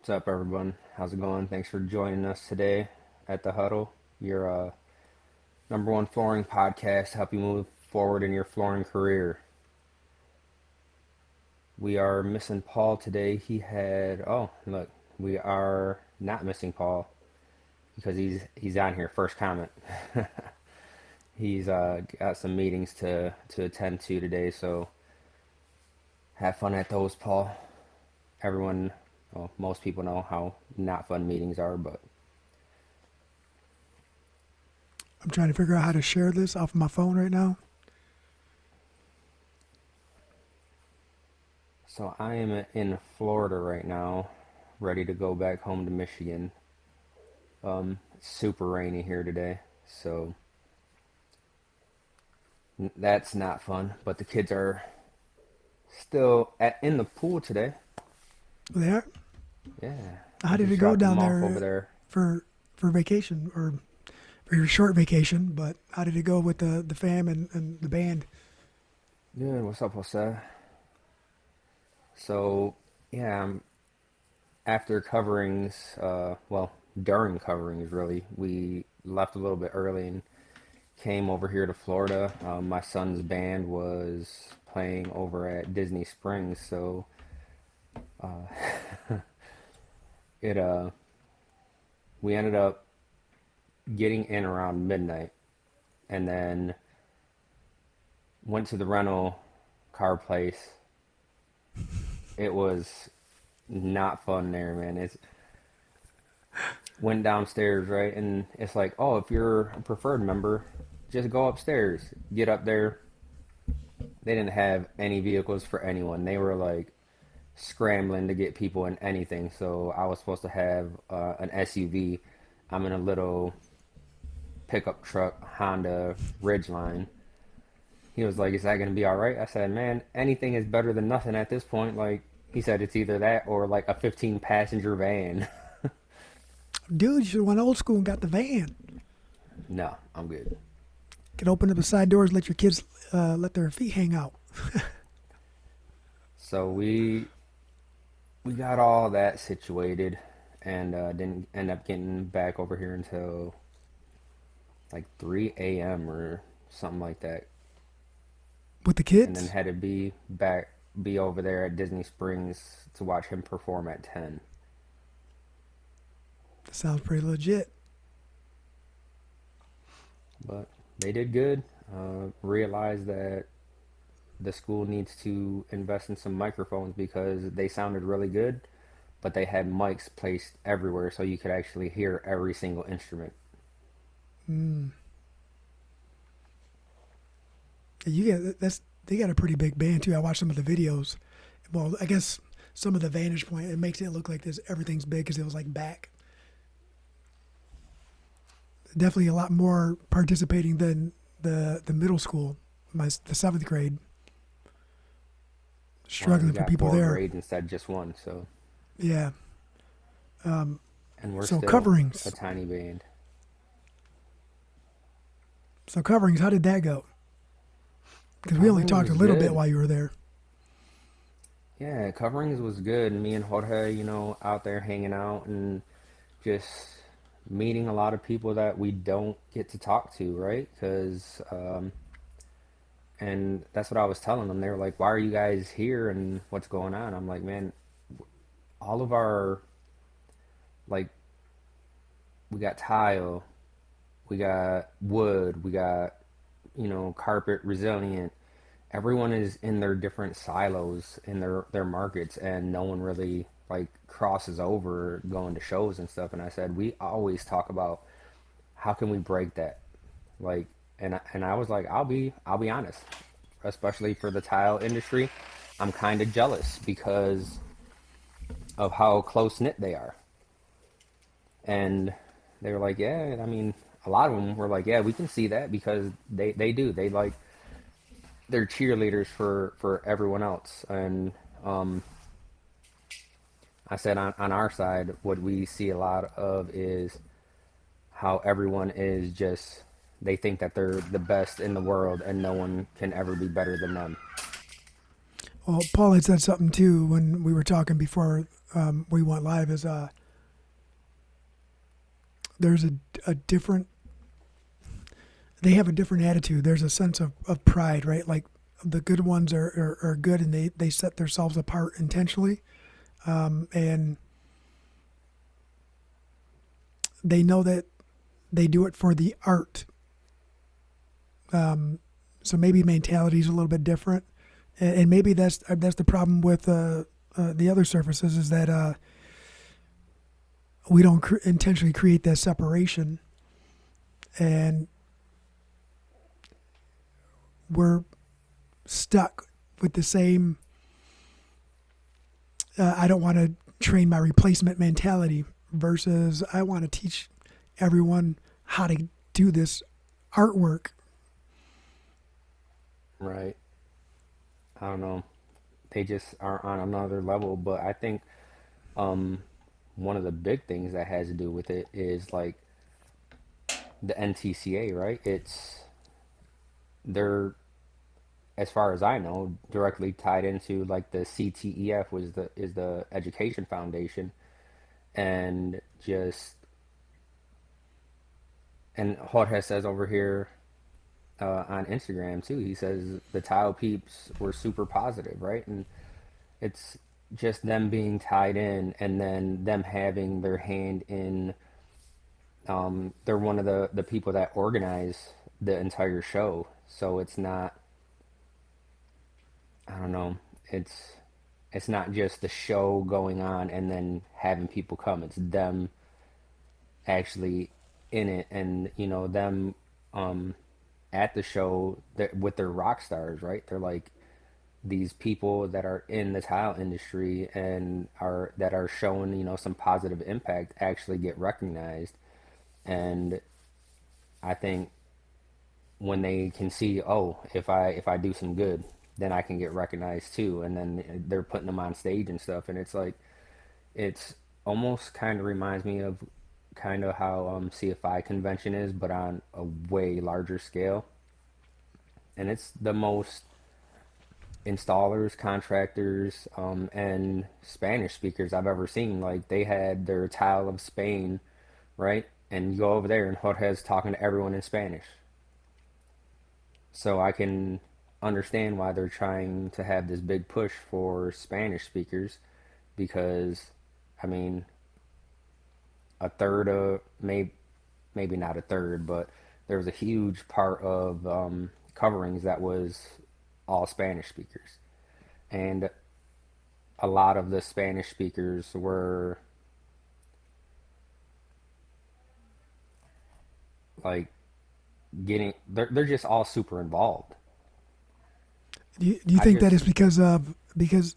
What's up, everyone? How's it going? Thanks for joining us today at the Huddle, your number one flooring podcast to help you move forward in your flooring career. We are missing Paul today. Oh, look, we are not missing Paul because he's on here. First comment. He's got some meetings to attend to today, so have fun at those, Paul. Everyone, well, most people know how not fun meetings are, but I'm trying to figure out how to share this off of my phone right now. so I am in Florida right now, ready to go back home to Michigan. It's super rainy here today, so that's not fun. But the kids are still in the pool today. There. Yeah, How I did just it go dropped down them off over there there. for vacation or for your short vacation? But how did it go with the fam and the band? Good. What's up, Jose? So yeah, after coverings, well, during coverings, really, we left a little bit early and came over here to Florida. My son's band was playing over at Disney Springs, so it we ended up getting in around midnight, and then went to the rental car place. It was not fun there, man. It's went downstairs, right, and it's like, oh, if you're a preferred member, just go upstairs. Get up there. They didn't have any vehicles for anyone. They were like scrambling to get people in anything. So I was supposed to have an SUV. I'm in a little pickup truck, Honda Ridgeline. He was like, "Is that gonna be all right?" I said, "Man, anything is better than nothing at this point." Like he said, it's either that or like a 15 passenger van. Dude, you should have went old school and got the van. No, I'm good. Could open up the side doors, let your kids let their feet hang out. So we got all that situated, and didn't end up getting back over here until like 3 a.m. or something like that, With the and then kids? had to be over there at Disney Springs to watch him perform at 10. That sounds pretty legit. But they did good. Realized that the school needs to invest in some microphones because they sounded really good, but they had mics placed everywhere so you could actually hear every single instrument. Mm. You get that's they got a pretty big band too. I watched some of the videos. Well, I guess some of the vantage point it makes it look like this everything's big because it was like back. Definitely a lot more participating than the middle school, the seventh grade. Well, we Struggling for got people four there. grades instead of just one, so Yeah. and we're So still a coverings. tiny band. So coverings. How did that go? Because we only Coverings talked a was little bit good. while you were there. Yeah, coverings was good. Me and Jorge, out there hanging out and just meeting a lot of people that we don't get to talk to, right? Because and that's what I was telling them. They were like, "Why are you guys here and what's going on?" I'm like, "Man, all of our like we got tile, we got wood, we got carpet resilient. Everyone is in their different silos in their markets, and no one really like crosses over going to shows and stuff." And I said, we always talk about how can we break that, like, and I was like, I'll be honest, especially for the tile industry, I'm kind of jealous because of how close knit they are. And they were like, yeah, I mean, a lot of them were like, yeah, we can see that because they do. They like they're cheerleaders for everyone else. And um, I said on our side, what we see a lot of is how everyone is just they think that they're the best in the world and no one can ever be better than them. Well, Paul had said something too when we were talking before we went live is there's a different they have a different attitude. There's a sense of pride, right? Like the good ones are good and they set themselves apart intentionally. And they know that they do it for the art. So maybe mentality is a little bit different. And maybe that's the problem with the other surfaces is that we don't intentionally create that separation. And we're stuck with the same I don't want to train my replacement mentality versus I want to teach everyone how to do this artwork. Right. I don't know. They just are on another level, but I think um one of the big things that has to do with it is like the NTCA, right? They're, as far as I know, directly tied into like the CTEF was the is the Education Foundation, and just and Jorge says over here on Instagram too. He says the tile peeps were super positive, right? And it's just them being tied in, and then them having their hand in. They're one of the people that organize the entire show, so it's not. I don't know. It's it's not just the show going on and then having people come. It's them actually in it, and them um, at the show with their rock stars, right? They're like these people that are in the tile industry and are that are showing some positive impact actually get recognized. And I think when they can see, oh, if I do some good, then I can get recognized too, and then they're putting them on stage and stuff, and it's like it's almost kind of reminds me of kind of how CFI convention is, but on a way larger scale. And it's the most installers, contractors, and Spanish speakers I've ever seen. Like they had their tile of Spain, right? And you go over there and Jorge's talking to everyone in Spanish. So I can understand why they're trying to have this big push for Spanish speakers because, I mean, a third of maybe not a third, but there was a huge part of coverings that was all Spanish speakers, and a lot of the Spanish speakers were like getting they're just all super involved. Do you I think that is just because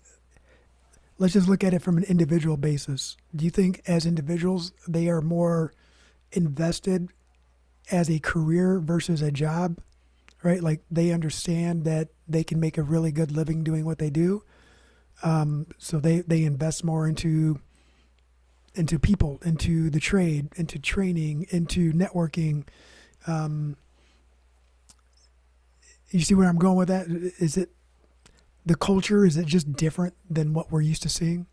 let's just look at it from an individual basis. Do you think as individuals they are more invested as a career versus a job, right? Like they understand that they can make a really good living doing what they do. So they invest more into people, into the trade, into training, into networking. Um, you see where I'm going with that? Is it the culture? Is it just different than what we're used to seeing?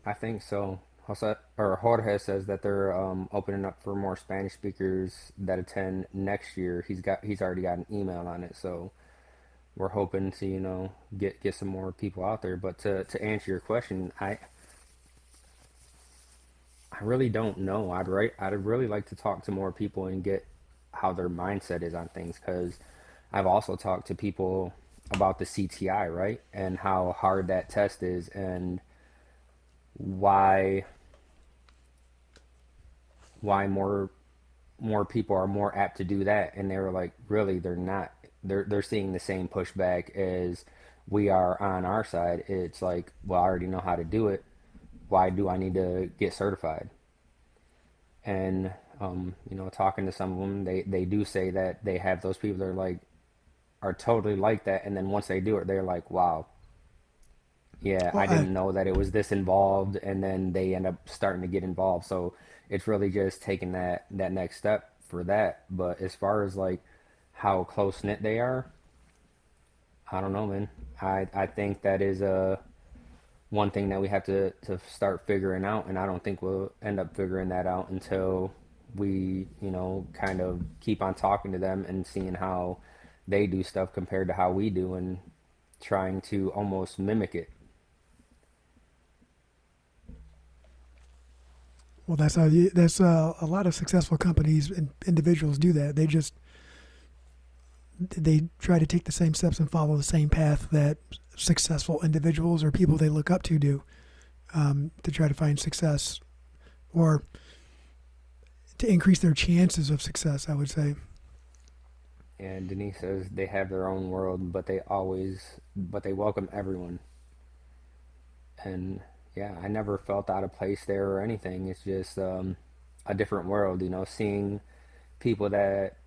I think so. Jose or Jorge says that they're opening up for more Spanish speakers that attend next year. He's already got an email on it, so we're hoping to get some more people out there. But to answer your question, I really don't know. I'd really like to talk to more people and get how their mindset is on things, because I've also talked to people about the CTI, right? And how hard that test is, and why why more people are more apt to do that. And they were like, really, they're not. They're seeing the same pushback as we are on our side. It's like, well, I already know how to do it. Why do I need to get certified? And talking to some of them, they do say that they have those people that are like are totally like that, and then once they do it, they're like, wow, yeah, Well, I didn't know that it was this involved, and then they end up starting to get involved. So it's really just taking that next step for that. But as far as like how close knit they are, I don't know, man. I think that is a one thing that we have to start figuring out, and I don't think we'll end up figuring that out until we, kind of keep on talking to them and seeing how they do stuff compared to how we do, and trying to almost mimic it. Well, that's how that's a lot of successful companies and individuals do that. They try to take the same steps and follow the same path that successful individuals or people they look up to do, to try to find success or to increase their chances of success, I would say. And Denise says they have their own world, but they welcome everyone. And yeah, I never felt out of place there or anything. It's just a different world, seeing people that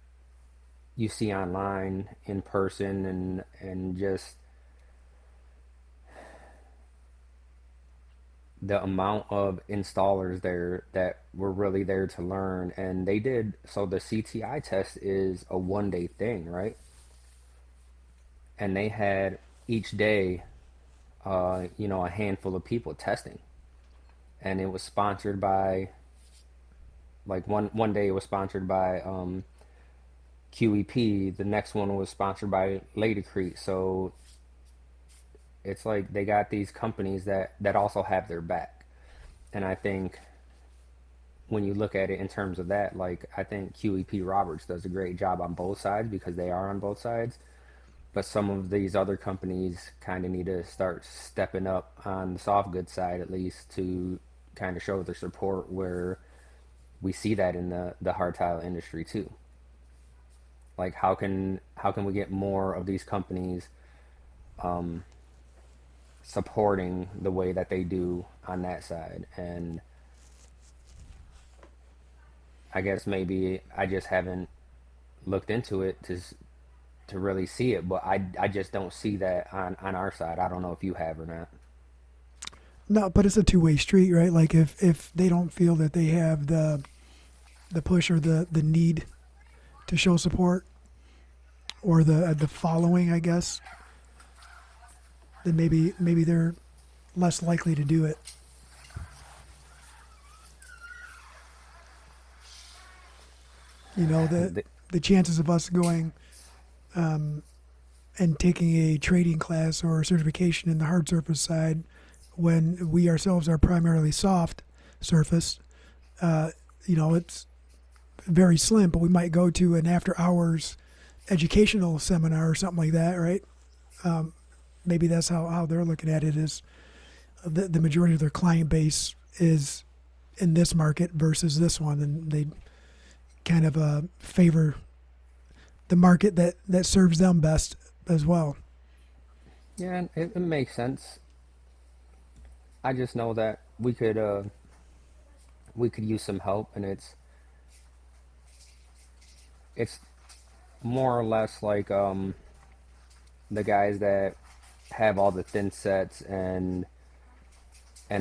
you see online in person, and just the amount of installers there that were really there to learn. And they did, so the CTI test is a 1 day thing, right? And they had each day, a handful of people testing, and it was sponsored by, like, one day it was sponsored by QEP. The next one was sponsored by Ladycrete. So it's like they got these companies that also have their back. And I think when you look at it in terms of that, like, I think QEP Roberts does a great job on both sides because they are on both sides. But some of these other companies kind of need to start stepping up on the soft goods side, at least, to kind of show their support, where we see that in the hard tile industry too. Like, how can we get more of these companies supporting the way that they do on that side? And I guess maybe I just haven't looked into it to really see it, but I just don't see that on our side. I don't know if you have or not. No, but it's a two-way street, right? Like if they don't feel that they have the push or the need to show support or the following, I guess, then maybe they're less likely to do it. You know, the chances of us going and taking a trading class or certification in the hard surface side when we ourselves are primarily soft surface, uh, it's very slim, but we might go to an after hours educational seminar or something like that, right? Maybe that's how they're looking at it is the majority of their client base is in this market versus this one, and they kind of favor the market that serves them best as well. Yeah, it makes sense. I just know that we could use some help, and it's more or less like the guys that have all the thin sets and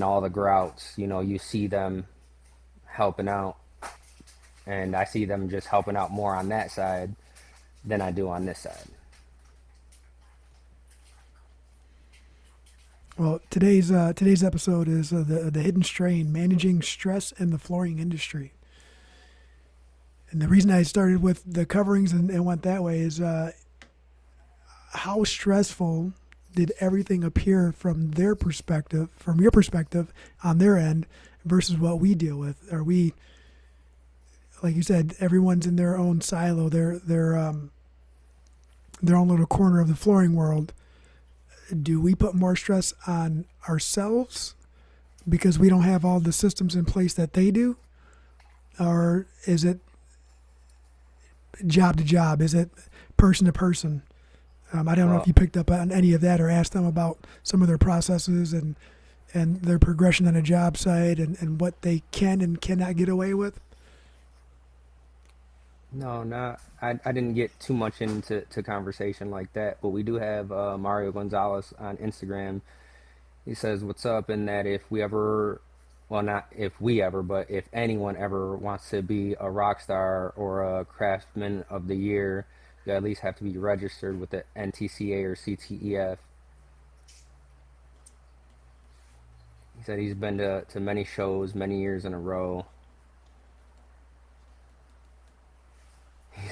all the grouts. You see them helping out, and I see them just helping out more on that side than I do on this side. Well, today's episode is the hidden strain, managing stress in the flooring industry. And the reason I started with the coverings and went that way is how stressful did everything appear from their perspective, from your perspective on their end, versus what we deal with? Are we, like you said, everyone's in their own silo, their own little corner of the flooring world. Do we put more stress on ourselves because we don't have all the systems in place that they do, or is it job to job? Is it person to person? I don't know if Well, you picked up on any of that or asked them about some of their processes and their progression on a job site and what they can and cannot get away with. no, not. I didn't get too much into conversation like that, but we do have Mario Gonzalez on Instagram. He says, "What's up?" And that if we ever, well, not if we ever, but if anyone ever wants to be a rock star or a craftsman of the year, you at least have to be registered with the NTCA or CTEF. He said he's been to many shows, many years in a row.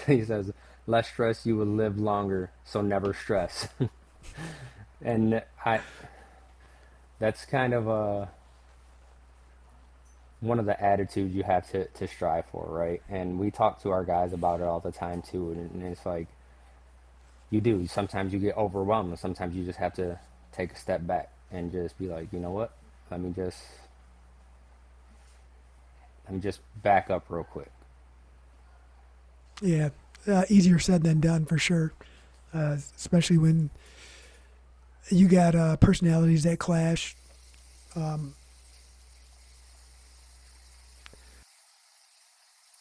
He says, less stress, you will live longer, so never stress. And that's kind of one of the attitudes you have to strive for, right? And we talk to our guys about it all the time too. And it's like, you do. Sometimes you get overwhelmed, and sometimes you just have to take a step back and just be like, you know what? Let me just let me just back up real quick. Yeah, easier said than done for sure. Especially when you got personalities that clash. Um,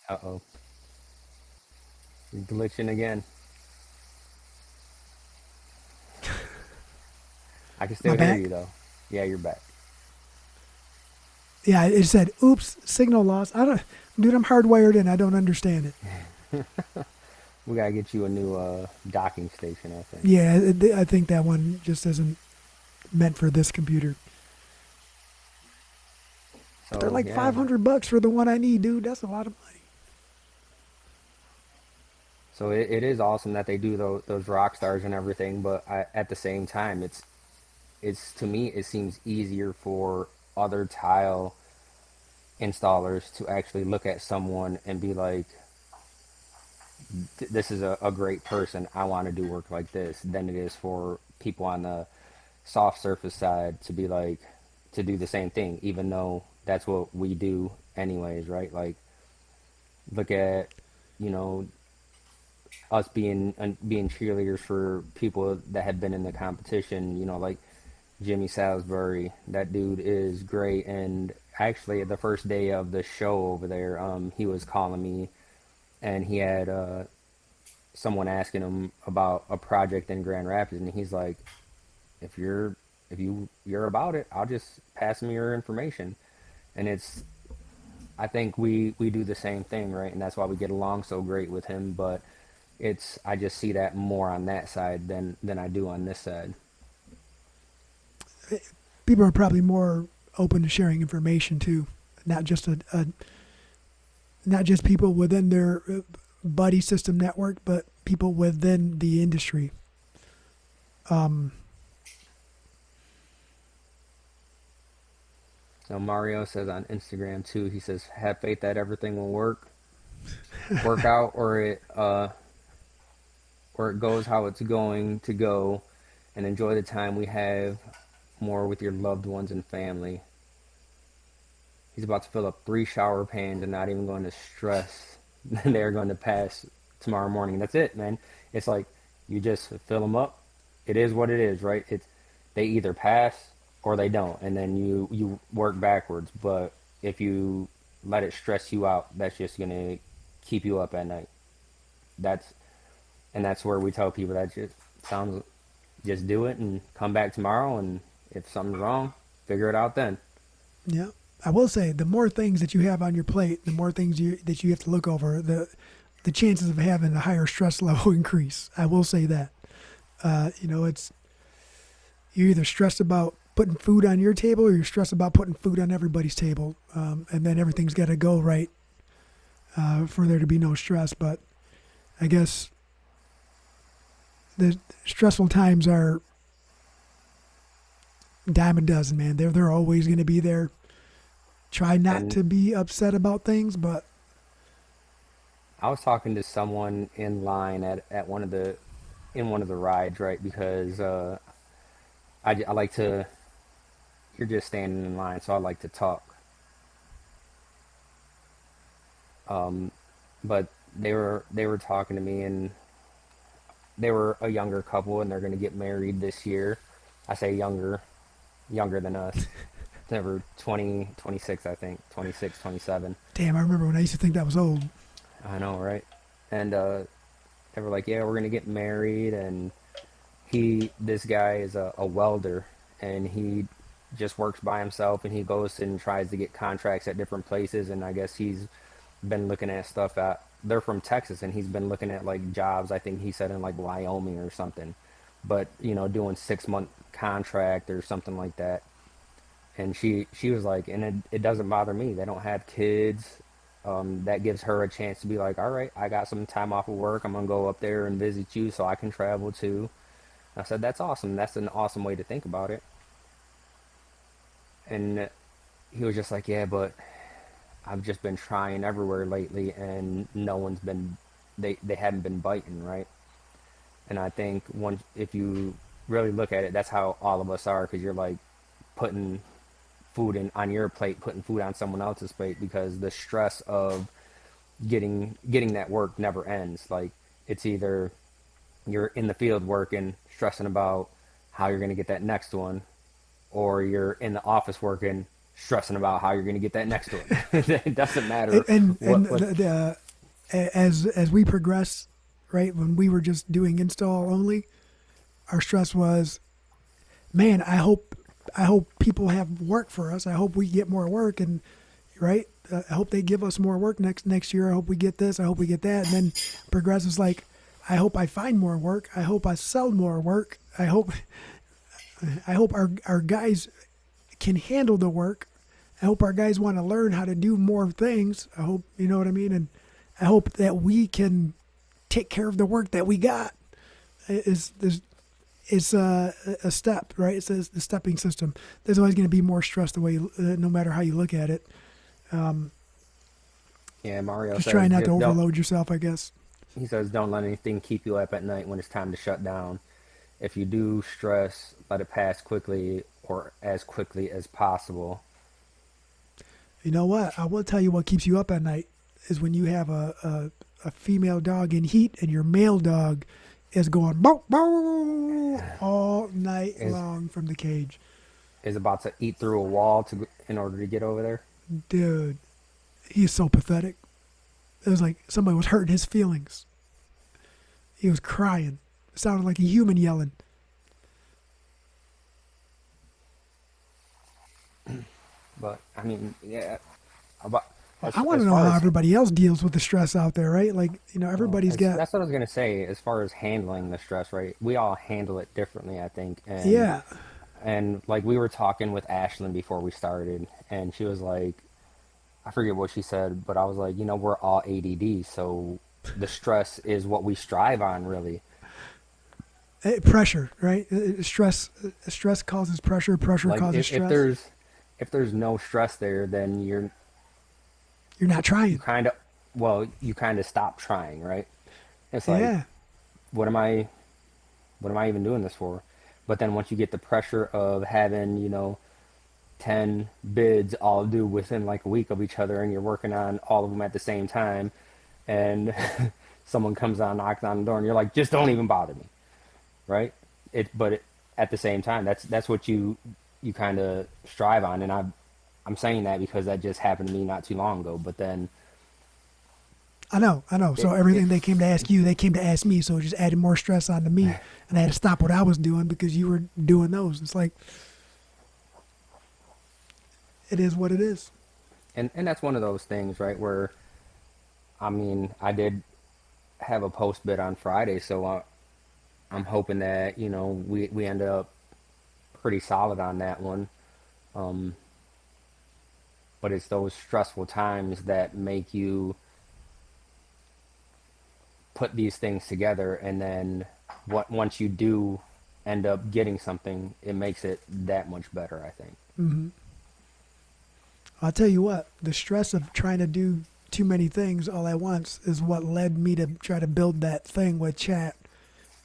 Uh oh, you're glitching again. I can my still hear you back. though. Yeah, you're back. Yeah, it said, "Oops, signal loss." I don't, dude. I'm hardwired in. I don't understand it. We gotta get you a new docking station, I think. Yeah, I think that one just isn't meant for this computer. But they're So like yeah, $500 for the one I need, dude. That's a lot of money. so it is awesome that they do those rock stars and everything, but at the same time, it's to me it seems easier for other tile installers to actually look at someone and be like, this is a great person. I want to do work like this than it is for people on the soft surface side to be like to do the same thing, even though that's what we do anyways, right? Like look at you know us being cheerleaders for people that have been in the competition. Like Jimmy Salisbury. That dude is great. And actually, the first day of the show over there, he was calling me, and he had someone asking him about a project in Grand Rapids, and he's like, "If you're about it, I'll just pass him your information." And I think we do the same thing, right? And that's why we get along so great with him. But I just see that more on that side than I do on this side. People are probably more open to sharing information too, not just not just people within their buddy system network, but people within the industry. Um, Now Mario says on Instagram too. He says, "Have faith that everything will work out, or it goes how it's going to go, and enjoy the time we have more with your loved ones and family." He's about to fill up 3 shower pans and not even going to stress they're going to pass tomorrow morning. That's it, man. It's like you just fill them up. It is what it is, right? They either pass or they don't, and then you work backwards. But if you let it stress you out, that's just gonna keep you up at night. That's that's where we tell people that just do it and come back tomorrow, and if something's wrong, figure it out then. yeah, I will say the more things that you have on your plate, the more things that you have to look over, the chances of having a higher stress level increase. I will say that. It's you're either stressed about putting food on your table or you're stressed about putting food on everybody's table, and then everything's got to go right for there to be no stress. But I guess the stressful times are dime a dozen, man. They're always going to be there. Try not And to be upset about things, but I was talking to someone in line at one of the rides, right? Because I like to, you're just standing in line, so I like to talk. But they were talking to me, and they were a younger couple, and they're going to get married this year. I say younger than us. They were 20, 26, I think, 26, 27. damn, I remember when I used to think that was old. I know, right? And they were like, "Yeah, we're gonna get married," and this guy is a welder, and he just works by himself, and he goes and tries to get contracts at different places, and I guess he's been looking at stuff at they're from Texas, and he's been looking at like jobs, I think he said in like Wyoming or something, but doing 6-month contract or something like that. And she was like, and it doesn't bother me. They don't have kids. That gives her a chance to be like, all right, I got some time off of work. I'm gonna go up there and visit you so I can travel too. I said, that's awesome. That's an awesome way to think about it. And he was just like, yeah, but I've just been trying everywhere lately, and no one's been, they haven't been biting, right? And I think once, if you really look at it, that's how all of us are, because you're like putting food in on your plate, putting food on someone else's plate, because the stress of getting that work never ends. Like, it's either you're in the field working, stressing about how you're going to get that next one, or you're in the office working, stressing about how you're going to get that next one. It doesn't And matter and what. as we progress, right? When we were just doing install only, our stress was, man, I hope people have work for us. I hope we get more work, and right. I hope they give us more work next year. I hope we get this. I hope we get that. And then progress is like, I hope I find more work. I hope I sell more work. I hope our guys can handle the work. I hope our guys want to learn how to do more things. I hope you know what I mean, and I hope that we can take care of the work that we got. Is a step, right? It's the stepping system. There's always going to be more stress the way, no matter how you look at it. Yeah, Mario Just try says not to don't. overload yourself, I guess. He says don't let anything keep you up at night when it's time to shut down. If you do stress, let it pass quickly or as quickly as possible. You know what? I will tell you what keeps you up at night is when you have a female dog in heat and your male dog is going bow, bow, all night Is long from the cage. is about to eat through a wall to in order to get over there. Dude, he's so pathetic. It was like somebody was hurting his feelings. He was crying. It sounded like a human yelling. But I mean, yeah. About Well, I want as to know far how as everybody else deals with the stress out there, right? Like, everybody's got, that's what I was gonna say. As far as handling the stress, right? We all handle it differently, I think. yeah. And like we were talking with Ashlyn before we started, and she was like, I forget what she said, but I was like, we're all ADD, so the stress is what we strive on, really. Pressure, right? Stress causes pressure. Pressure Like causes stress. if there's no stress there, then You're not you trying. kind of you kind of stop trying, right? It's like, Yeah. what am I even doing this for? But then once you get the pressure of having 10 bids all due within like a week of each other, and you're working on all of them at the same time, and someone comes on, knocks on the door, and you're like, just don't even bother me, right? At the same time, that's what you kind of strive on. And I'm saying that because that just happened to me not too long ago. But then I know. So it everything they came to ask you, they came to ask me. So it just added more stress onto me, and I had to stop what I was doing because you were doing those. It's like it is what it is. and that's one of those things, right? Where I mean, I did have a post bid on Friday, so I'm hoping that we end up pretty solid on that one. Um, but it's those stressful times that make you put these things together, and then once you do end up getting something, it makes it that much better, I think. I'll tell you what. The stress of trying to do too many things all at once is what led me to try to build that thing with chat,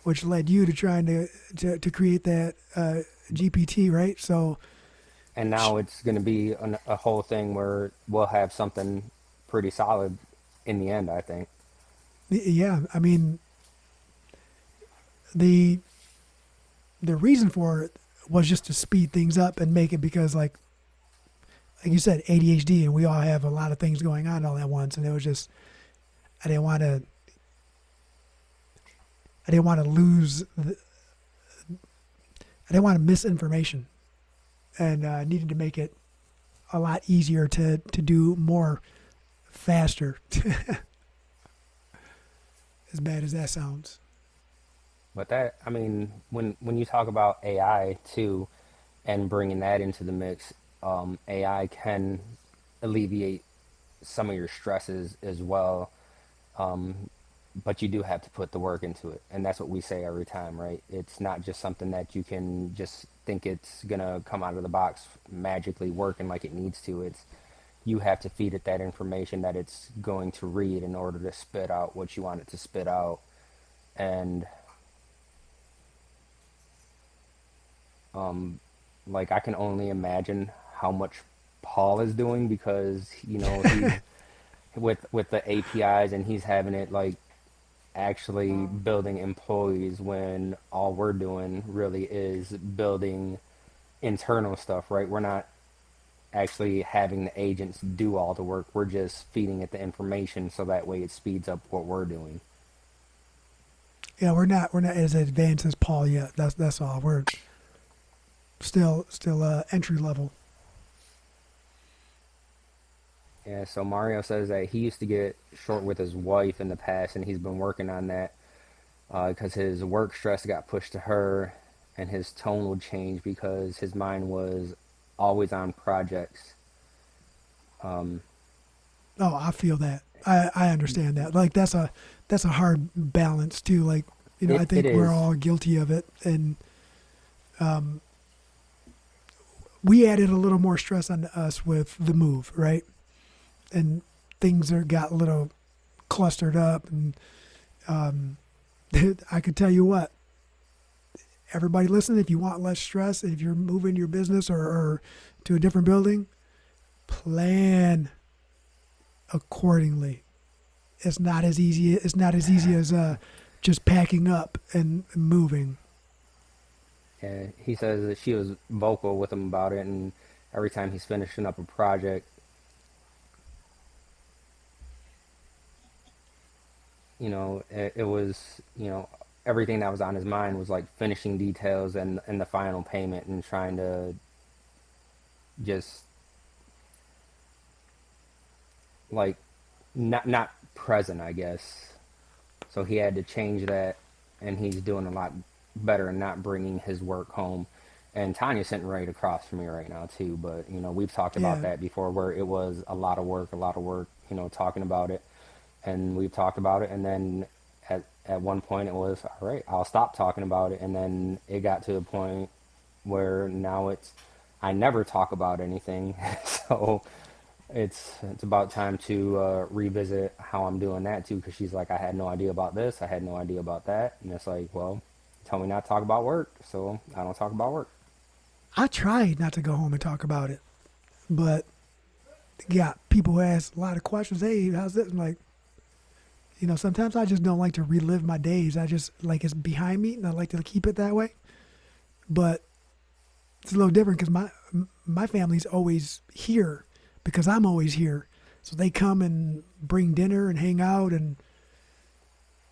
which led you to trying to create that GPT, right? So And now it's going to be a whole thing where we'll have something pretty solid in the end, I think. yeah, I mean the the reason for it was just to speed things up and make it because like you said, ADHD, and we all have a lot of things going on all at once, and it was just I didn't want to I didn't want to lose I didn't want to miss information, and needed to make it a lot easier to do more faster. As bad as that sounds. But that, I mean, when you talk about AI too, and bringing that into the mix, AI can alleviate some of your stresses as well, but you do have to put the work into it. And that's what we say every time, right? It's not just something that you can just think it's gonna come out of the box magically working like it needs to. It's you have to feed it that information that it's going to read in order to spit out what you want it to spit out. And like I can only imagine how much Paul is doing because he's with the APIs and he's having it like actually building employees when all we're doing really is building internal stuff, right? We're not actually having the agents do all the work. We're just feeding it the information so that way it speeds up what we're doing. Yeah, we're not as advanced as Paul yet. That's all. We're still entry level. Yeah, so Mario says that he used to get short with his wife in the past, and he's been working on that because his work stress got pushed to her, and his tone would change because his mind was always on projects. Oh, I feel that. I understand that. Like that's a hard balance too. Like I It think we're is. all guilty of it, and we added a little more stress on us with the move, right? And things got a little clustered up, and I could tell you what, everybody listen, if you want less stress, if you're moving your business or to a different building, plan accordingly. It's not as easy as just packing up and moving. He says that she was vocal with him about it, and every time he's finishing up a project, it was, everything that was on his mind was like finishing details and the final payment and trying to just like not present, I guess. So he had to change that, and he's doing a lot better and not bringing his work home. And Tanya's sitting right across from me right now too. But we've talked about Yeah, that before, where it was a lot of work. Talking about it, and we've talked about it, and then at one point it was all right. I'll stop talking about it, and then it got to the point where now it's I never talk about anything. So it's about time to revisit how I'm doing that too, because she's like, I had no idea about this, I had no idea about that, and it's like, well, tell me not to talk about work, so I don't talk about work. I tried not to go home and talk about it, but got people who ask a lot of questions. Hey, how's this? I'm like, sometimes I just don't like to relive my days. I just like it's behind me, and I like to keep it that way. But it's a little different because my family's always here because I'm always here. So they come and bring dinner and hang out and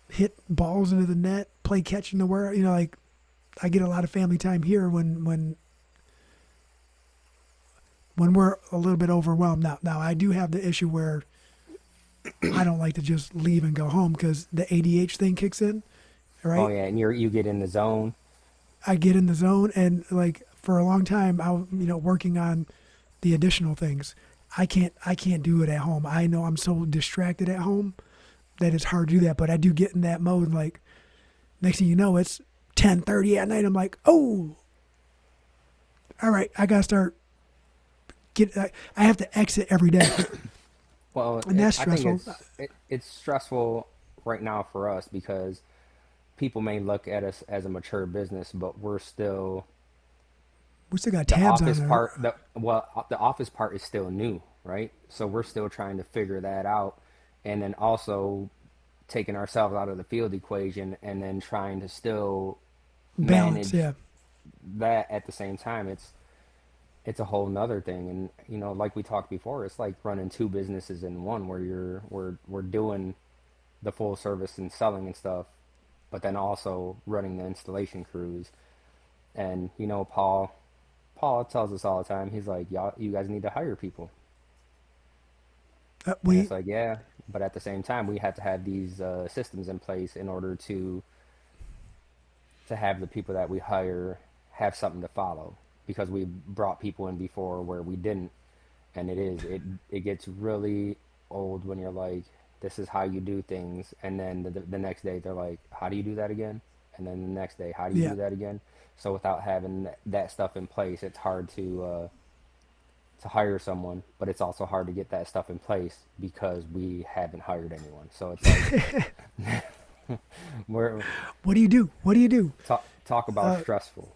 hit balls into the net, play catch in the world. Like I get a lot of family time here when we're a little bit overwhelmed. Now I do have the issue where I don't like to just leave and go home because the ADH thing kicks in, Oh right? yeah, and you get in the zone. I get in the zone and like for a long time I was working on the additional things. I can't do it at home. I know I'm so distracted at home that it's hard to do that, but I do get in that mode like next thing you know it's 10:30 at night. I'm like, "Oh, all right, I got to start I have to exit every day." Well, And that's I think stressful. it's stressful right now for us because people may look at us as a mature business, but we're still We still got the tabs on office there. part. The office part is still new, right? So we're still trying to figure that out, and then also taking ourselves out of the field equation, and then trying to still Balance, manage yeah. that at the same time. It's a whole nother thing, and like we talked before, it's like running two businesses in one, where we're doing the full service and selling and stuff, but then also running the installation crews. And Paul tells us all the time, he's like, y'all, you guys need to hire people. And it's We like, yeah, but at the same time, we have to have these systems in place in order to have the people that we hire have something to follow. because we brought people in before where we didn't. And it gets really old when you're like, this is how you do things, and then the next day they're like, how do you do that again? And then the next day, how do you Yeah. do that again? So without having that stuff in place, it's hard to hire someone, but it's also hard to get that stuff in place because we haven't hired anyone. So it's like we're What do you do? What do you do? talk about stressful.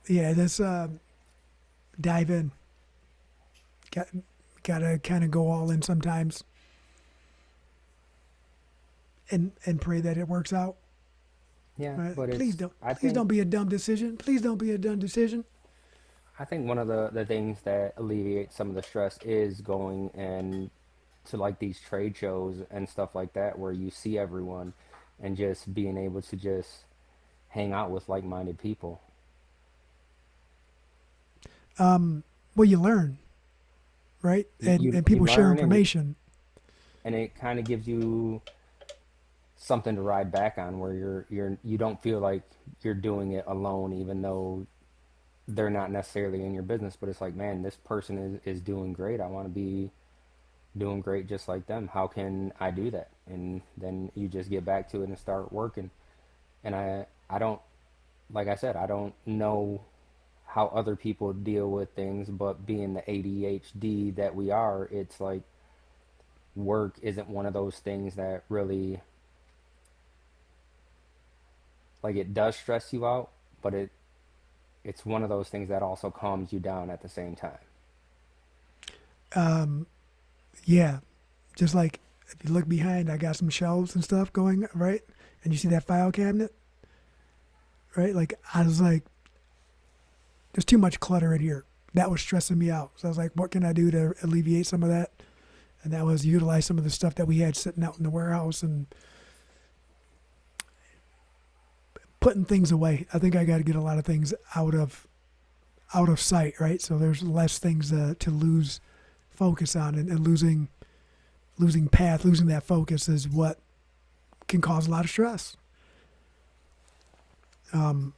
Yeah, let's dive in. Got gotta kind of go all in sometimes, and pray that it works out. Yeah, Right? but Please it's don't. Please don't be a dumb decision. Please don't be a dumb decision. I think one of the things that alleviates some of the stress is going and to like these trade shows and stuff like that where you see everyone and just being able to just hang out with like-minded people. Well, you learn, right? You And you, and you people share learn information. and it kind of gives you something to ride back on where you don't feel like you're doing it alone even though they're not necessarily in your business, but it's like, man, this person is doing great. I want to be doing great just like them. How can I do that? And then you just get back to it and start working. And I don't, like I said, I don't know how other people deal with things, but being the ADHD that we are, it's like work isn't one of those things that really, like, it does stress you out, but it's one of those things that also calms you down at the same time. Yeah, just like if you look behind, I got some shelves and stuff going right, and you see that file cabinet, right? Like I was like, there's too much clutter in here. That was stressing me out. So I was like, what can I do to alleviate some of that? And that was utilize some of the stuff that we had sitting out in the warehouse and putting things away. I think I got to get a lot of things out of sight, right? So there's less things to lose focus on, and losing path, losing that focus is what can cause a lot of stress. Um,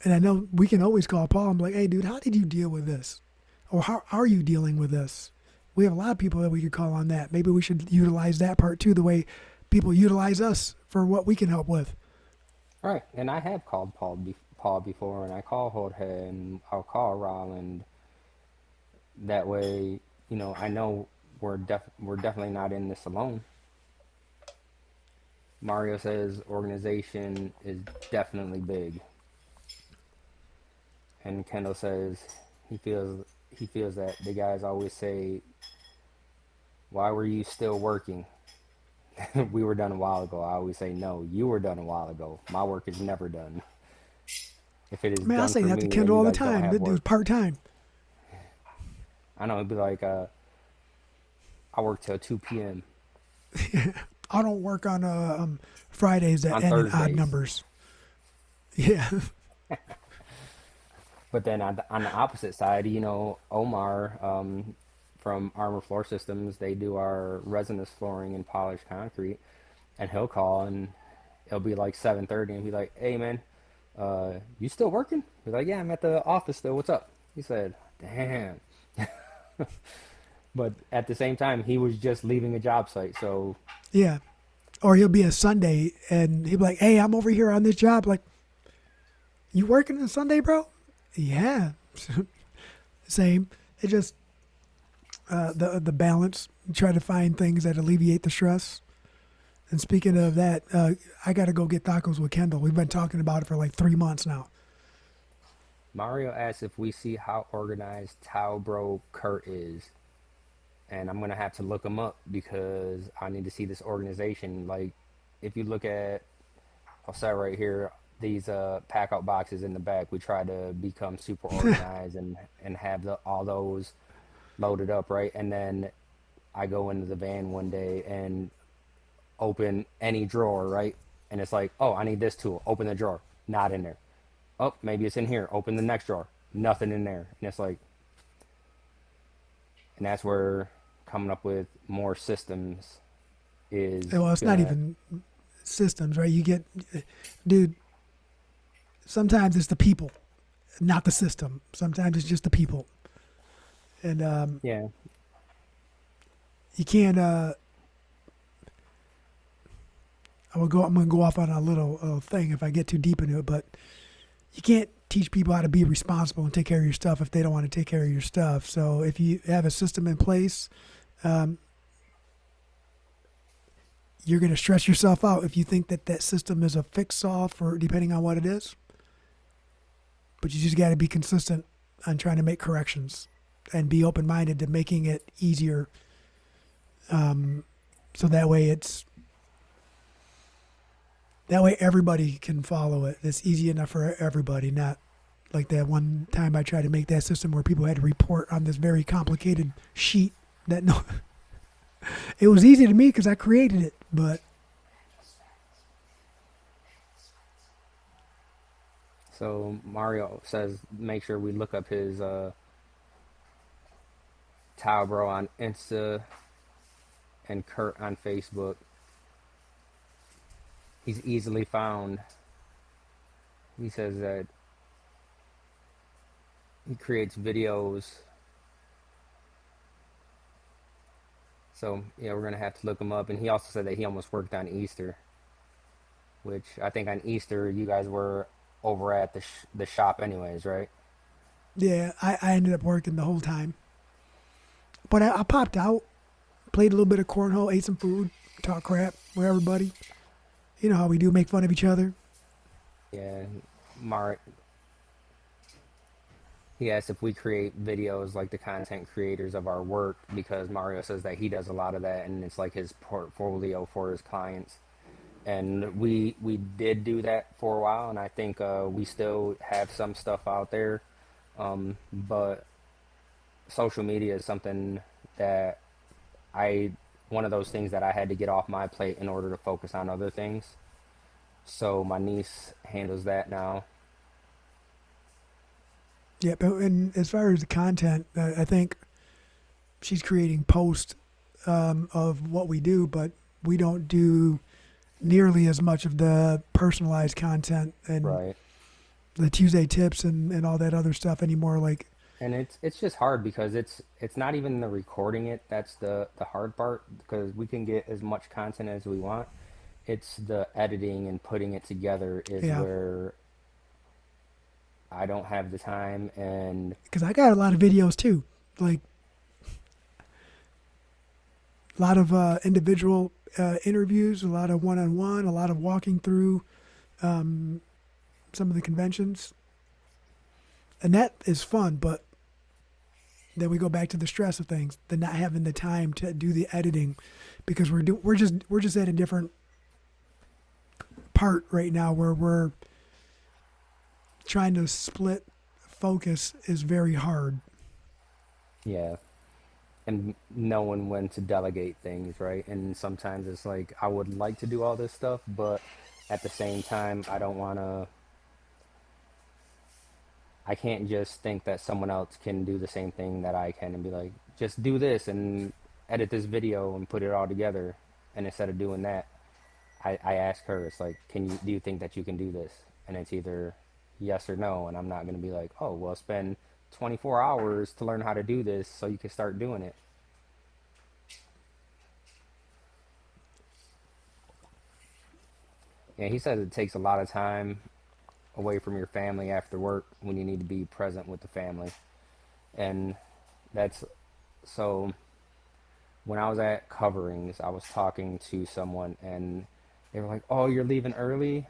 and I know we can always call Paul and be like, hey, dude, how did you deal with this? Or how are you dealing with this? We have a lot of people that we could call on that. Maybe we should utilize that part too, the way people utilize us for what we can help with. Right, and I have called Paul before, and I call Jorge, and I'll call Roland. That way, I know we're definitely not in this alone. Mario says organization is definitely big, and Kendall says he feels he feels that the guys always say, "Why were you still working?" We were done a while ago. I always say, "No, you were done a while ago. My work is never done. If it is Man, I done say for that to me, then Kendall you all the guys don't time. have That dude's work." part time. I know it'd be like, I work till 2 p.m. I don't work on Fridays that on end in odd Thursdays. numbers. Yeah. But then on the opposite side, Omar from Armor Floor Systems, they do our resinous flooring and polished concrete, and he'll call and it'll be like 7:30, and be like, "Hey man, you still working?" He's like, "Yeah, I'm at the office still. What's up?" He said, "Damn." But at the same time, he was just leaving a job site, so Yeah. Or he'll be a Sunday and he'll be like, hey, I'm over here on this job. Like, you working on Sunday, bro? Yeah. Same. It just, the balance, try to find things that alleviate the stress. And speaking of that, I got to go get tacos with Kendall. We've been talking about it for like 3 months now. Mario asks if we see how organized Tao Bro Kurt is, and I'm gonna have to look him up because I need to see this organization. Like, if you look at, I'll say right here, these pack out boxes in the back, we try to become super organized and have all those loaded up, right? And then I go into the van one day and open any drawer, right? And it's like, oh, I need this tool. Open the drawer, not in there. Oh, maybe it's in here. Open the next drawer, nothing in there. And it's like, and that's where coming up with more systems is Well, it's not gonna. even systems, right? You get, dude, sometimes it's the people. not the system. Sometimes it's just the people, and Yeah. you can't. I'm gonna go off on a little thing if I get too deep into it, but you can't teach people how to be responsible and take care of your stuff if they don't want to take care of your stuff. So if you have a system in place, um, you're going to stress yourself out if you think that that system is a fix all for depending on what it is. But you just got to be consistent on trying to make corrections and be open minded to making it easier. So that way everybody can follow it. It's easy enough for everybody, not like that one time I tried to make that system where people had to report on this very complicated sheet that no, it was easy to me because I created it, but So Mario says make sure we look up his Towel Bro on Insta and Kurt on Facebook. He's easily found. He says that he creates videos. So yeah, we're gonna have to look him up. And he also said that he almost worked on Easter, which I think on Easter you guys were over at the shop anyways, right? yeah, I ended up working the whole time. But I popped out, played a little bit of cornhole, ate some food, talk crap with everybody. You know how we do, make fun of each other. Yeah, Mar he asked if we create videos like the content creators of our work because Mario says that he does a lot of that and it's like his portfolio for his clients. And we did do that for a while, and I think we still have some stuff out there. But social media is something that I one of those things that I had to get off my plate in order to focus on other things. So my niece handles that now. Yeah, but and as far as the content, I think she's creating posts of what we do, but we don't do nearly as much of the personalized content and Right. the Tuesday tips and all that other stuff anymore. Like, And it's just hard because it's not even the recording it that's the hard part because we can get as much content as we want. It's the editing and putting it together is yeah, where I don't have the time and because I got a lot of videos too, like a lot of individual interviews, a lot of one on one, a lot of walking through some of the conventions, and that is fun. But then we go back to the stress of things, the not having the time to do the editing, because we're just at a different part right now where we're trying to split focus is very hard. yeah, and knowing when to delegate things, right? And sometimes it's like I would like to do all this stuff, but at the same time, I don't want to. I can't just think that someone else can do the same thing that I can and be like, just do this and edit this video and put it all together. And instead of doing that, I ask her, it's like, do you think that you can do this? And it's either yes or no. And I'm not going to be like, oh, well, spend 24 hours to learn how to do this so you can start doing it. Yeah, he says it takes a lot of time away from your family after work when you need to be present with the family. And that's so when I was at coverings, I was talking to someone and they were like, "Oh, you're leaving early?"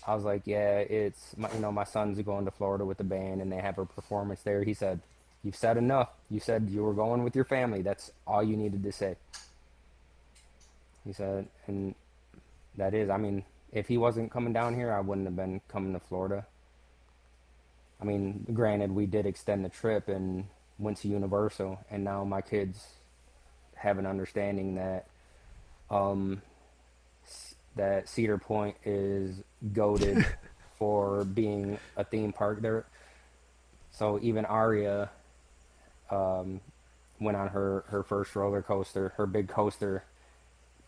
I was like, "Yeah, it's my son's going to Florida with the band and they have a performance there." He said, "You've said enough. You said you were going with your family. That's all you needed to say." He said, and that is, I mean, if he wasn't coming down here, I wouldn't have been coming to Florida. I mean, granted, we did extend the trip and went to Universal, and now my kids have an understanding that Cedar Point is goaded for being a theme park there. So even Aria went on her first roller coaster, her big coaster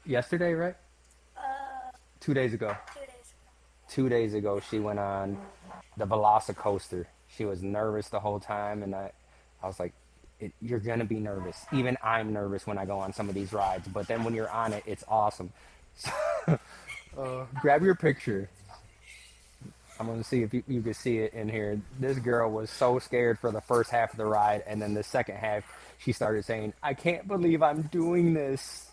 yesterday, right? 2 days ago. 2 days ago she went on the Velocicoaster. She was nervous the whole time, and I was like, "You're gonna be nervous. Even I'm nervous when I go on some of these rides, but then when you're on it, it's awesome." Grab your picture. I'm gonna see if you can see it in here. This girl was so scared for the first half of the ride, and then the second half, she started saying, "I can't believe I'm doing this."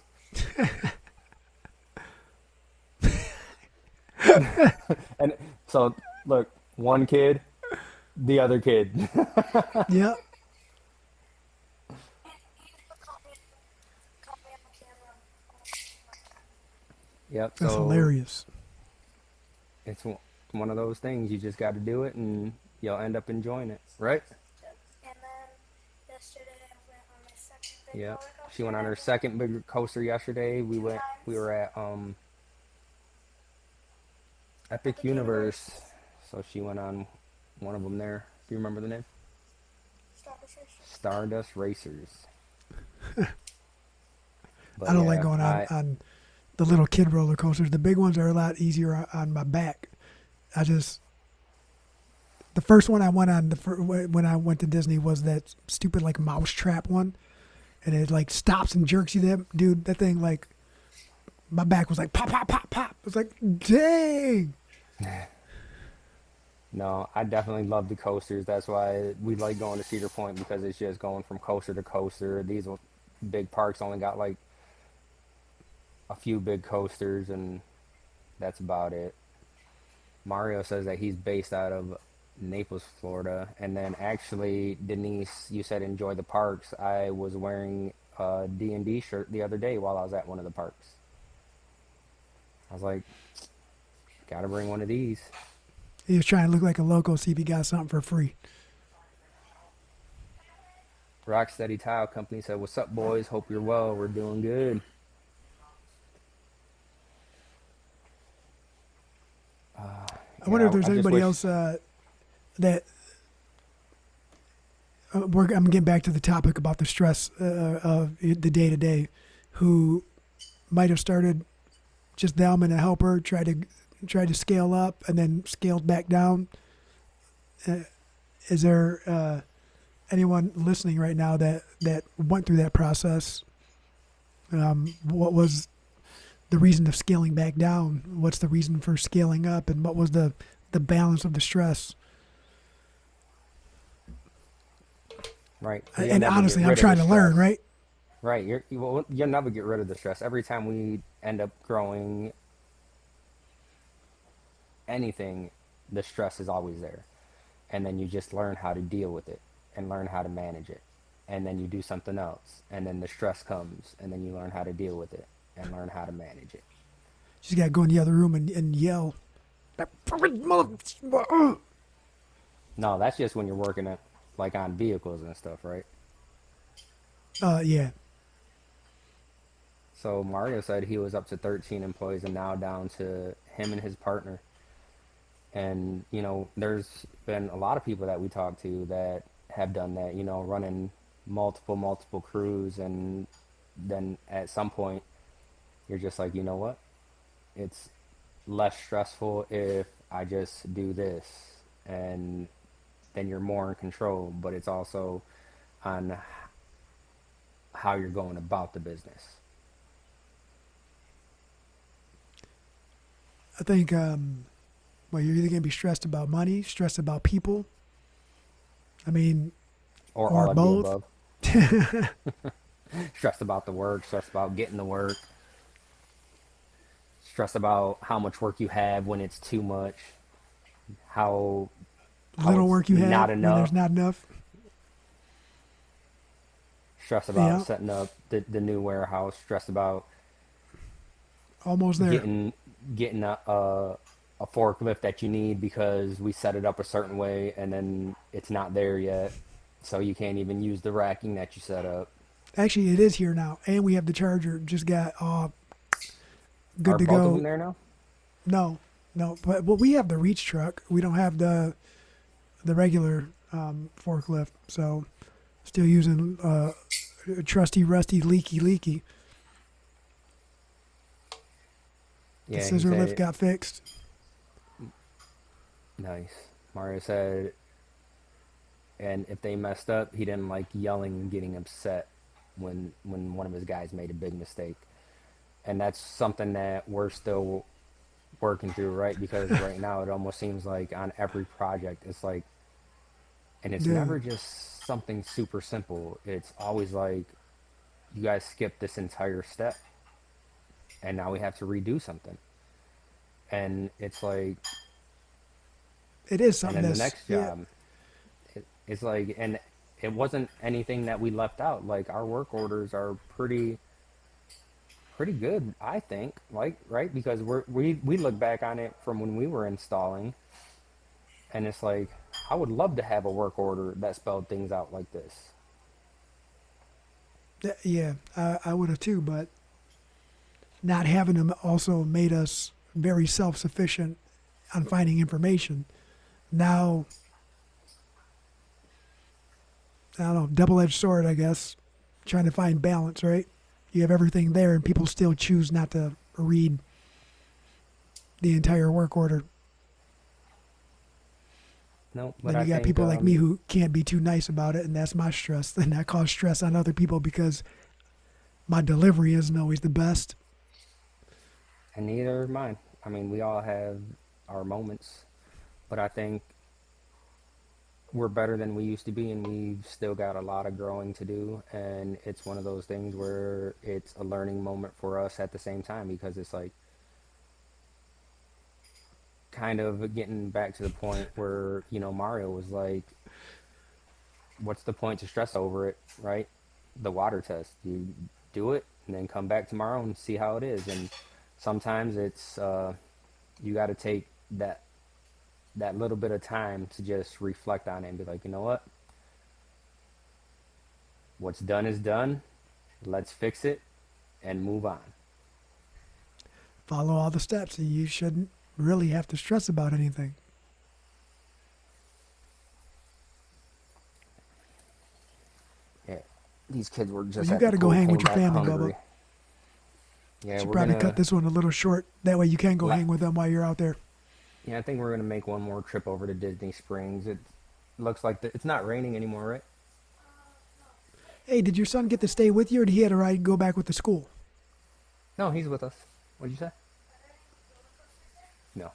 And so, look, one kid, the other kid. Yeah, Yep. that's So hilarious. it's one of those things. You just got to do it, and you'll end up enjoying it, right? Yep. She went on her second big coaster yesterday. We were at Epic Universe, so she went on one of them there. Do you remember the name? Stardust Racers. I But don't like yeah, going I on the little kid roller coasters. The big ones are a lot easier on my back. I just the first one I went on when I went to Disney was that stupid like mouse trap one, and it like stops and jerks you. There, dude, that thing like my back was like pop pop pop pop. It was like dang. no, I definitely love the coasters. That's why we like going to Cedar Point because it's just going from coaster to coaster. These big parks only got like a few big coasters, and that's about it. Mario says that he's based out of Naples, Florida. And then actually, Denise, you said enjoy the parks. I was wearing a D&D shirt the other day while I was at one of the parks. I was like, gotta bring one of these. He was trying to look like a local, see if he got something for free. Rocksteady Tile Company said, "What's up, boys? Hope you're well. We're doing good." I wonder if there's I just anybody wish. else that I'm getting back to the topic about the stress of the day to day, who might have started just them and a helper, tried to scale up and then scaled back down. Uh, is there anyone listening right now that went through that process? What was the reason of scaling back down? What's the reason for scaling up? And what was the balance of the stress? Right, because you'll And never get honestly, I'm rid of the trying to learn, stress. right? Right, you'll never get rid of the stress. Every time we end up growing anything, the stress is always there. And then you just learn how to deal with it and learn how to manage it. And then you do something else, and then the stress comes, and then you learn how to deal with it and learn how to manage it. Just got to go in the other room and yell. That fucking mother. No, that's just when you're working at, like on vehicles and stuff, right? Yeah. So Mario said he was up to 13 employees and now down to him and his partner. And there's been a lot of people that we talk to that have done that, running multiple crews, and then at some point you're just like, you know what, it's less stressful if I just do this, and then you're more in control, but it's also on how you're going about the business. I think, well, you're either going to be stressed about money, stressed about people. I mean, Or or all of the both. above. Stressed about the work, stressed about getting the work, stressed about how much work you have when it's too much, how how Little it's work you not have when there's enough, not enough. stressed about Yeah, setting up the new warehouse, stressed about almost there. getting getting a forklift that you need because we set it up a certain way and then it's not there yet, so you can't even use the racking that you set up. Actually, it is here now, and we have the charger. Just got good Are to both of them go. there now? No, no, but well, we have the reach truck. We don't have the regular forklift, so still using trusty, rusty, leaky. The Yeah, he scissor lift said got fixed. Nice. Mario said, and if they messed up, he didn't like yelling and getting upset when one of his guys made a big mistake. And that's something that we're still working through, right? Because right now it almost seems like on every project, it's like, and it's Yeah, never just something super simple. It's always like, you guys skipped this entire step, and now we have to redo something. And it's like, it is and something then the that's next yeah. job, it's like, and it wasn't anything that we left out. Like our work orders are pretty good, I think. Like, right? Because we look back on it from when we were installing, and it's like, I would love to have a work order that spelled things out like this. Yeah, I would have too, but not having them also made us very self sufficient on finding information. Now, I don't know, double edged sword, I guess, trying to find balance, right? You have everything there, and people still choose not to read the entire work order. No, but Then I you got think people like me who can't be too nice about it, and that's my stress. Then that causes stress on other people because my delivery isn't always the best. and neither mine. I mean, we all have our moments, but I think we're better than we used to be, and we've still got a lot of growing to do. And it's one of those things where it's a learning moment for us at the same time, because it's like kind of getting back to the point where, Mario was like, what's the point to stress over it, right? The water test. You do it and then come back tomorrow and see how it is. And sometimes it's you got to take that little bit of time to just reflect on it and be like, you know what? What's done is done. Let's fix it and move on. Follow all the steps, and you shouldn't really have to stress about anything. Yeah, these kids were Well, just you at got the to go pool, hang with came your back family, Bubba. hungry. Yeah, Should we're probably cut gonna. this one a little short. That way you can go La- hang with them while you're out there. yeah, I think we're gonna make one more trip over to Disney Springs. It looks like it's not raining anymore, right? Hey, did your son get to stay with you, or did he have to ride go back with the school? No, he's with us. What'd you say? No.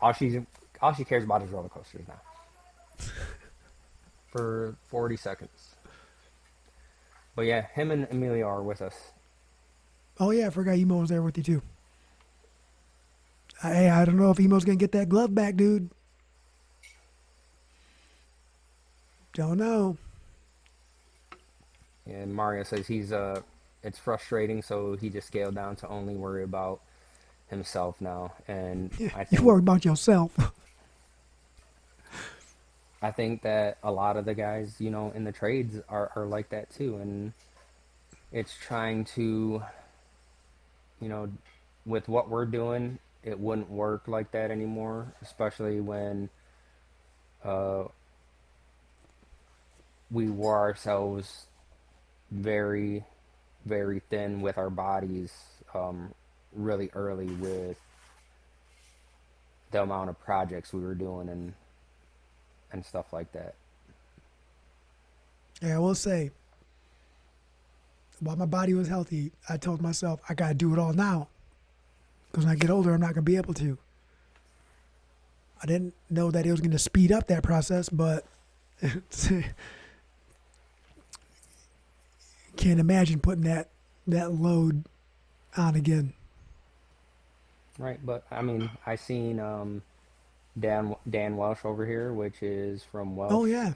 all she cares about is roller coasters now. For 40 seconds. But yeah, him and Amelia are with us. Oh yeah, I forgot Emo was there with you too. Hey, I don't know if Emo's gonna get that glove back, dude. Don't know. And Mario says it's frustrating, so he just scaled down to only worry about himself now. And Yeah, I you think worry about yourself. I think that a lot of the guys, in the trades are like that too. And it's trying to, you know, with what we're doing, it wouldn't work like that anymore, especially when uh, we wore ourselves very, very thin with our bodies really early with the amount of projects we were doing and stuff like that. Yeah, I will say, while my body was healthy, I told myself I gotta do it all now. Because when I get older, I'm not gonna be able to. I didn't know that it was gonna speed up that process, but can't imagine putting that load on again. Right, but I mean, I seen Dan Welsh over here, which is from Oh Welsh yeah,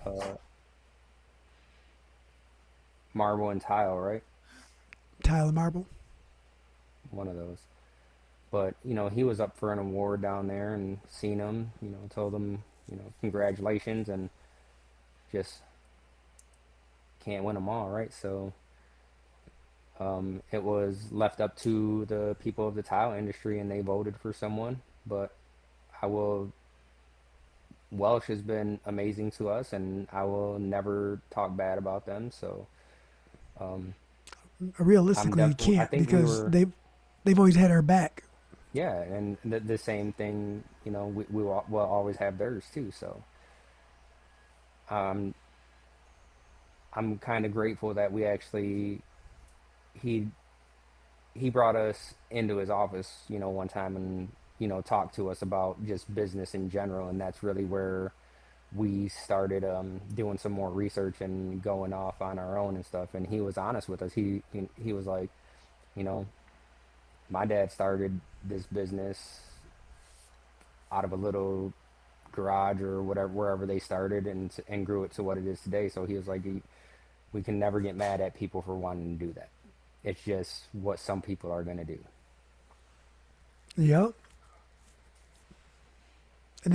Marble and Tile, right? Tyler Marble. One of those. But he was up for an award down there, and seen him. Told him, congratulations, and just can't win them all, right? So it was left up to the people of the tile industry, and they voted for someone. But I will. Welsh has been amazing to us, and I will never talk bad about them. So I'm Realistically, you definitely. I can't think we because were. they've always had our back. Yeah, and the same thing, will always have theirs too. So um, I'm kind of grateful that we actually he he brought us into his office, one time and talked to us about just business in general, and that's really where we started doing some more research and going off on our own and stuff. And he was honest with us. He was like, you know, my dad started this business out of a little garage or whatever wherever they started and grew it to what it is today. So he was like, we can never get mad at people for wanting to do that. It's just what some people are going to do. Yep. And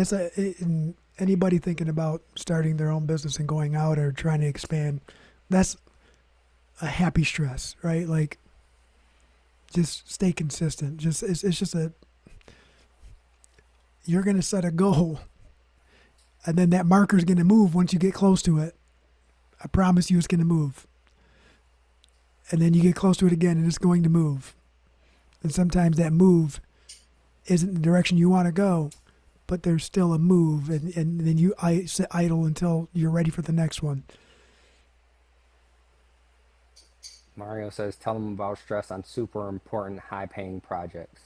and anybody thinking about starting their own business and going out or trying to expand, that's a happy stress, right? Like just stay consistent. Just it's just a you're gonna set a goal, and then that marker's gonna move once you get close to it. I promise you, it's gonna move, and then you get close to it again, and it's going to move. And sometimes that move isn't the direction you want to go, but there's still a move, and then you sit idle until you're ready for the next one. Mario says, tell them about stress on super important, high paying projects.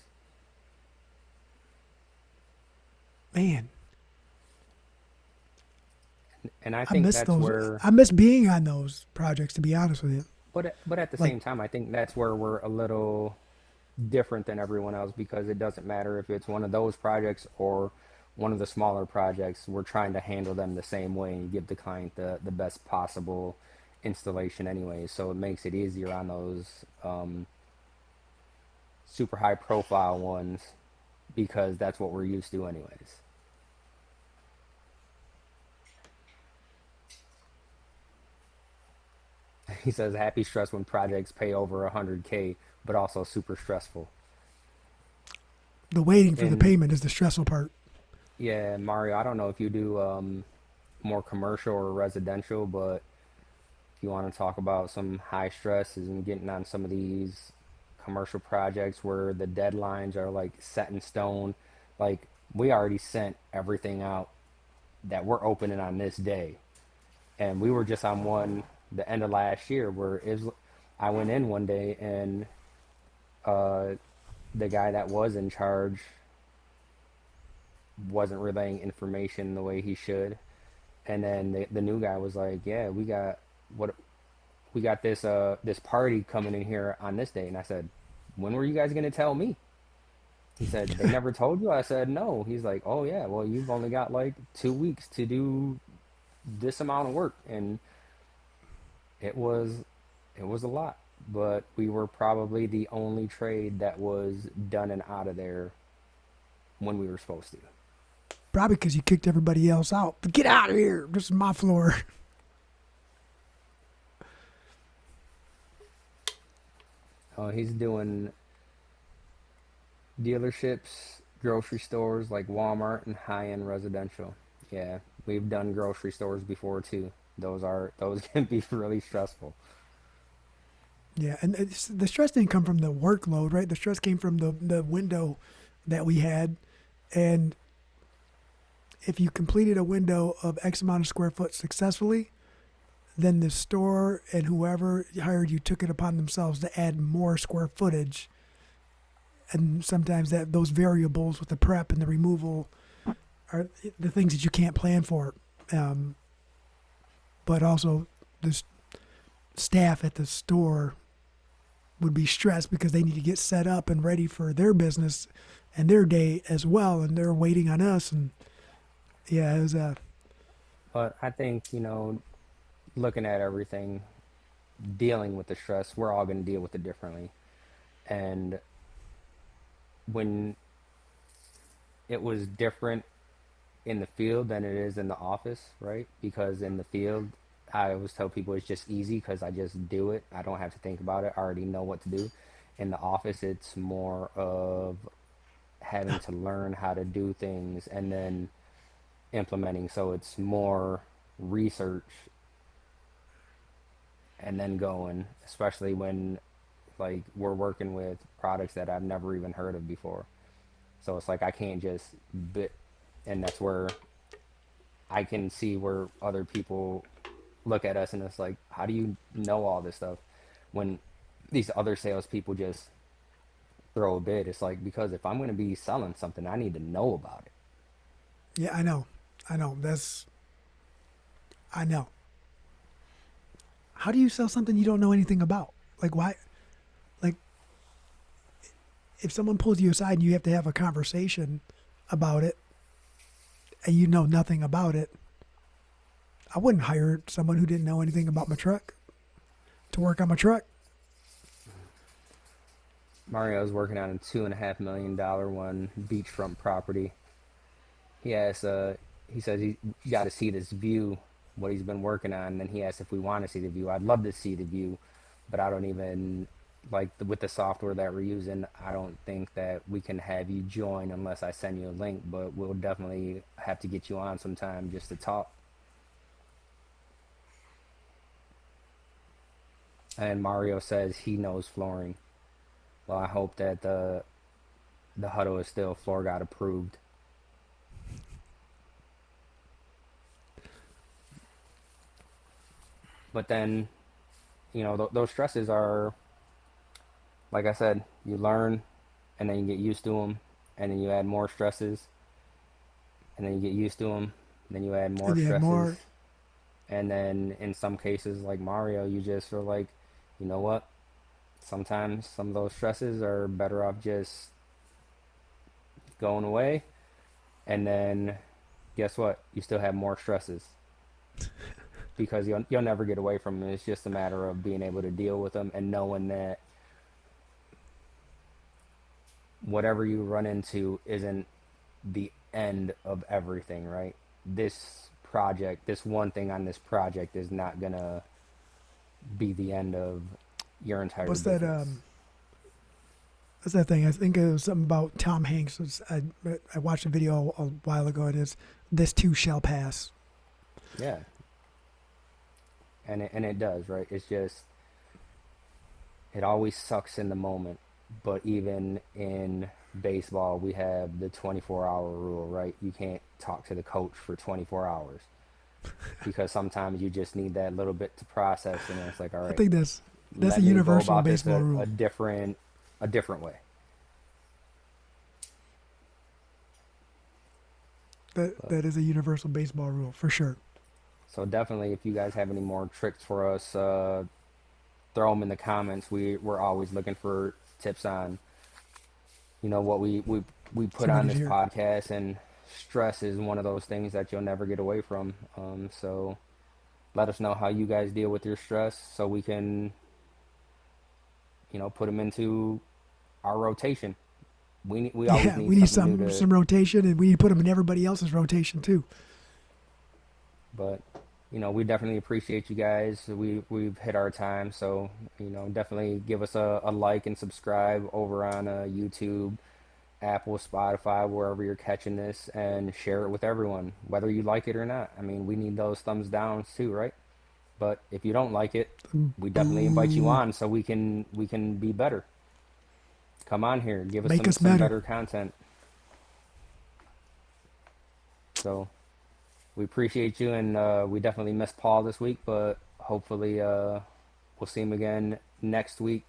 Man, And I I think miss that's those. where, I miss being on those projects. To be honest with you, but at the like same time, I think that's where we're a little different than everyone else because it doesn't matter if it's one of those projects or one of the smaller projects. We're trying to handle them the same way and give the client the best possible installation anyway. So it makes it easier on those super high profile ones because that's what we're used to anyways. He says happy stress when projects pay over 100K, but also super stressful. the waiting for the And payment is the stressful part. yeah, Mario, I don't know if you do more commercial or residential, but if you want to talk about some high stresses and getting on some of these commercial projects where the deadlines are like set in stone, like we already sent everything out that we're opening on this day. And we were just on one the end of last year where I went in one day and uh, the guy that was in charge wasn't relaying information the way he should. And then the new guy was like, "Yeah, what we got this party coming in here on this day." And I said, "When were you guys gonna tell me?" He said, "They never told you." I said, "No." He's like, "Oh yeah, well you've only got like 2 weeks to do this amount of work," and it was it was a lot. But we were probably the only trade that was done and out of there when we were supposed to. Probably because you kicked everybody else out. But get out of here. This is my floor. He's doing dealerships, grocery stores like Walmart, and high-end residential. Yeah, we've done grocery stores before too. Those can be really stressful. Yeah, and the stress didn't come from the workload, right? The stress came from the window that we had, and if you completed a window of X amount of square foot successfully, then the store and whoever hired you took it upon themselves to add more square footage. And sometimes that those variables with the prep and the removal are the things that you can't plan for. Um, but also, the staff at the store would be stressed because they need to get set up and ready for their business and their day as well, and they're waiting on us. And yeah, it was a But I think, looking at everything, dealing with the stress, we're all going to deal with it differently. And when it was different in the field than it is in the office, right? Because in the field, I always tell people it's just easy because I just do it. I don't have to think about it. I already know what to do. In the office, it's more of having to learn how to do things and then implementing. So it's more research and then going, especially when like we're working with products that I've never even heard of before. So it's like I can't just bit, and that's where I can see where other people look at us and it's like, how do you know all this stuff when these other salespeople just throw a bid? It's like, because if I'm going to be selling something, I need to know about it. Yeah, I know. I know. I know. How do you sell something you don't know anything about? Like, why? Like, if someone pulls you aside and you have to have a conversation about it and you know nothing about it, I wouldn't hire someone who didn't know anything about my truck to work on my truck. Mario's working on a $2.5 million one beachfront property. He has he says he got to see this view, what he's been working on, and he asked if we want to see the view. I'd love to see the view, but I don't even with the software that we're using. I don't think that we can have you join unless I send you a link. But we'll definitely have to get you on sometime just to talk. And Mario says he knows flooring. Well, I hope that the Huddle is still floor god approved. But then, those stresses are, like I said, you learn, and then you get used to them, and then you add more stresses, and then you get used to them, then you add more And you have stresses, more. and then in some cases, like Mario, you just are like, you know what? Sometimes some of those stresses are better off just going away, and then guess what? You still have more stresses because you'll never get away from them. It's just a matter of being able to deal with them and knowing that whatever you run into isn't the end of everything, right? This one thing on this project is not gonna be the end of your entire What's that? business. What's that thing? I think it was something about Tom Hanks. I watched a video a while ago. It is this too shall pass. Yeah, and it does, right? It's just it always sucks in the moment, but even in baseball, we have the 24-hour rule, right? You can't talk to the coach for 24 hours because sometimes you just need that little bit to process, and then it's like, all I right, think that's a let me go universal about this baseball a rule. different way. But That is a universal baseball rule for sure. so definitely, if you guys have any more tricks for us, throw them in the comments. We're always looking for tips on what we put on Somebody to this hear. podcast, and stress is one of those things that you'll never get away from. So let us know how you guys deal with your stress, so we can put them into our rotation. We always Yeah, need we need something new some to, rotation, and we need to put them in everybody else's rotation too. but we definitely appreciate you guys. We've hit our time, so definitely give us a like and subscribe over on YouTube, Apple, Spotify, wherever you're catching this, and share it with everyone, whether you like it or not. I mean, we need those thumbs downs too, right? But if you don't like it, we definitely invite you Boo! on so we can be better. Come on here, give us Make some us some better. better content. So we appreciate you, and we definitely missed Paul this week, but hopefully we'll see him again next week.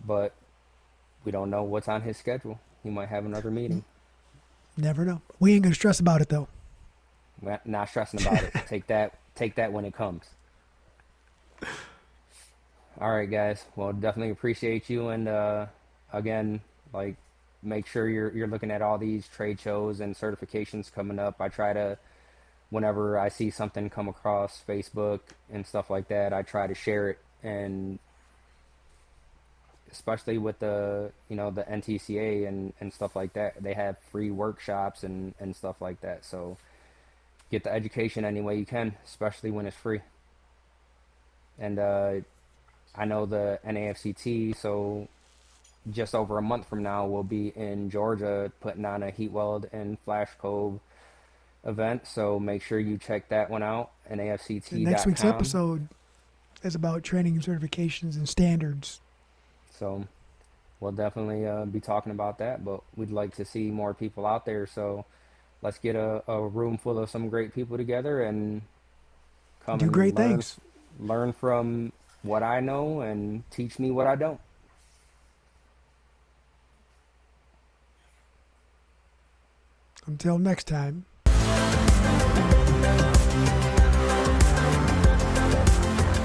But we don't know what's on his schedule. He might have another meeting. Never know. We ain't gonna stress about it though. We're not stressing about it. Take that when it comes. All right, guys. Well, definitely appreciate you, and again, like, make sure you're looking at all these trade shows and certifications coming up. I try to, whenever I see something come across Facebook and stuff like that, I try to share it, and especially with the NTCA and stuff like that, they have free workshops and stuff like that. So get the education any way you can, especially when it's free. And I know the NAFCT, so just over a month from now, we'll be in Georgia putting on a heat weld and flash cove event. So make sure you check that one out, And next week's nafct.com. episode is about training and certifications and standards. So we'll definitely be talking about that. But we'd like to see more people out there. So let's get a room full of some great people together and come Do and great things. learn from what I know and teach me what I don't. Until next time.